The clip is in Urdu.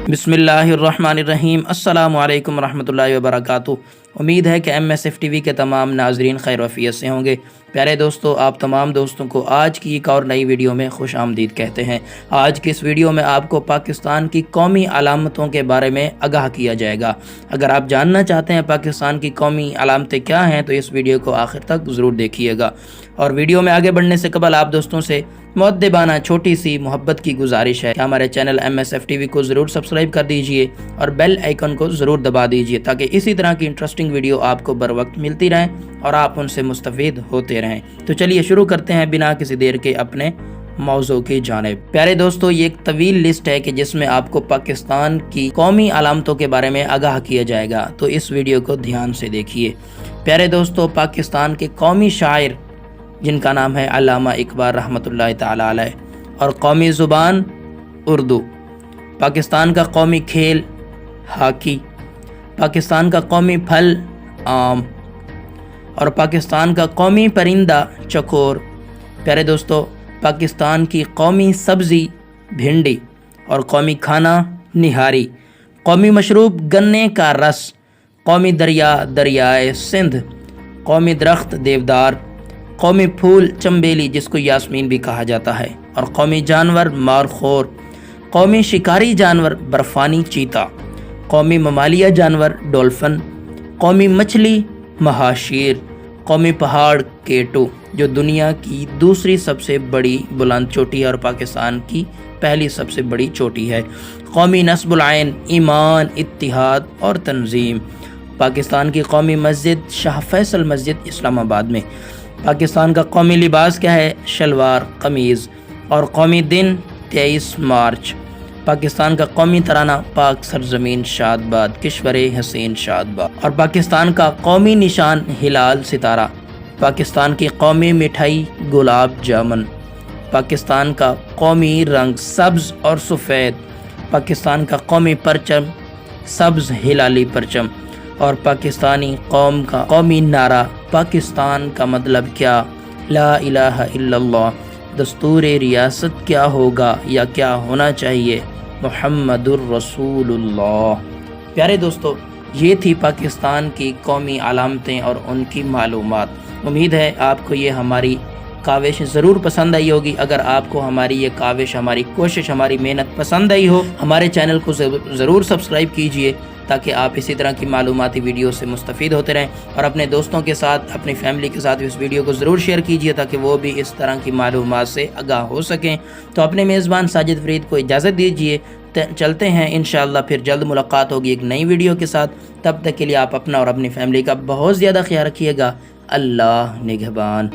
بسم اللہ الرحمن الرحیم۔ السلام علیکم ورحمۃ اللہ وبرکاتہ۔ امید ہے کہ MSF TV کے تمام ناظرین خیر و عافیت سے ہوں گے۔ پیارے دوستو، آپ تمام دوستوں کو آج کی ایک اور نئی ویڈیو میں خوش آمدید کہتے ہیں۔ آج کی اس ویڈیو میں آپ کو پاکستان کی قومی علامتوں کے بارے میں آگاہ کیا جائے گا۔ اگر آپ جاننا چاہتے ہیں پاکستان کی قومی علامتیں کیا ہیں تو اس ویڈیو کو آخر تک ضرور دیکھیے گا۔ اور ویڈیو میں آگے بڑھنے سے قبل آپ دوستوں سے مؤدبانہ چھوٹی سی محبت کی گزارش ہے کہ ہمارے چینل MSF TV کو ضرور سبسکرائب کر دیجئے اور بیل آئیکن کو ضرور دبا دیجئے تاکہ اسی طرح کی انٹرسٹنگ ویڈیو آپ کو بر وقت ملتی رہیں اور آپ ان سے مستفید ہوتے رہیں۔ تو چلیے شروع کرتے ہیں بنا کسی دیر کے اپنے موضوع کی جانب۔ پیارے دوستو، یہ ایک طویل لسٹ ہے کہ جس میں آپ کو پاکستان کی قومی علامتوں کے بارے میں آگاہ کیا جائے گا، تو اس ویڈیو کو دھیان سے دیکھیے۔ پیارے دوستو، پاکستان کے قومی شاعر جن کا نام ہے علامہ اقبال رحمۃ اللہ تعالی علیہ، اور قومی زبان اردو۔ پاکستان کا قومی کھیل ہاکی، پاکستان کا قومی پھل آم، اور پاکستان کا قومی پرندہ چکور۔ پیارے دوستو، پاکستان کی قومی سبزی بھنڈی اور قومی کھانا نہاری، قومی مشروب گنے کا رس، قومی دریا دریائے سندھ، قومی درخت دیودار، قومی پھول چنبیلی جس کو یاسمین بھی کہا جاتا ہے، اور قومی جانور مارخور، قومی شکاری جانور برفانی چیتا، قومی ممالیہ جانور ڈولفن، قومی مچھلی مہاشیر، قومی پہاڑ کیٹو جو دنیا کی دوسری سب سے بڑی بلند چوٹی ہے اور پاکستان کی پہلی سب سے بڑی چوٹی ہے، قومی نصب العین ایمان اتحاد اور تنظیم۔ پاکستان کی قومی مسجد شاہ فیصل مسجد اسلام آباد میں۔ پاکستان کا قومی لباس کیا ہے؟ شلوار قمیض، اور قومی دن 23 مارچ۔ پاکستان کا قومی ترانہ پاک سرزمین شاد باد کشور حسین شاد باد، اور پاکستان کا قومی نشان ہلال ستارہ۔ پاکستان کی قومی مٹھائی گلاب جامن۔ پاکستان کا قومی رنگ سبز اور سفید۔ پاکستان کا قومی پرچم سبز ہلالی پرچم، اور پاکستانی قوم کا قومی نعرہ پاکستان کا مطلب کیا؟ لا الہ الا اللہ۔ دستور ریاست کیا ہوگا یا کیا ہونا چاہیے؟ محمد الرسول اللہ۔ پیارے دوستو، یہ تھی پاکستان کی قومی علامتیں اور ان کی معلومات۔ امید ہے آپ کو یہ ہماری کاوش ضرور پسند آئی ہوگی۔ اگر آپ کو ہماری یہ کاوش، ہماری کوشش، ہماری محنت پسند آئی ہو، ہمارے چینل کو ضرور سبسکرائب کیجئے تاکہ آپ اسی طرح کی معلوماتی ویڈیو سے مستفید ہوتے رہیں، اور اپنے دوستوں کے ساتھ، اپنی فیملی کے ساتھ اس ویڈیو کو ضرور شیئر کیجئے تاکہ وہ بھی اس طرح کی معلومات سے آگاہ ہو سکیں۔ تو اپنے میزبان ساجد فرید کو اجازت دیجئے، چلتے ہیں انشاءاللہ پھر جلد ملاقات ہوگی ایک نئی ویڈیو کے ساتھ۔ تب تک کے لیے آپ اپنا اور اپنی فیملی کا بہت زیادہ خیال رکھیے گا۔ اللہ نگہبان۔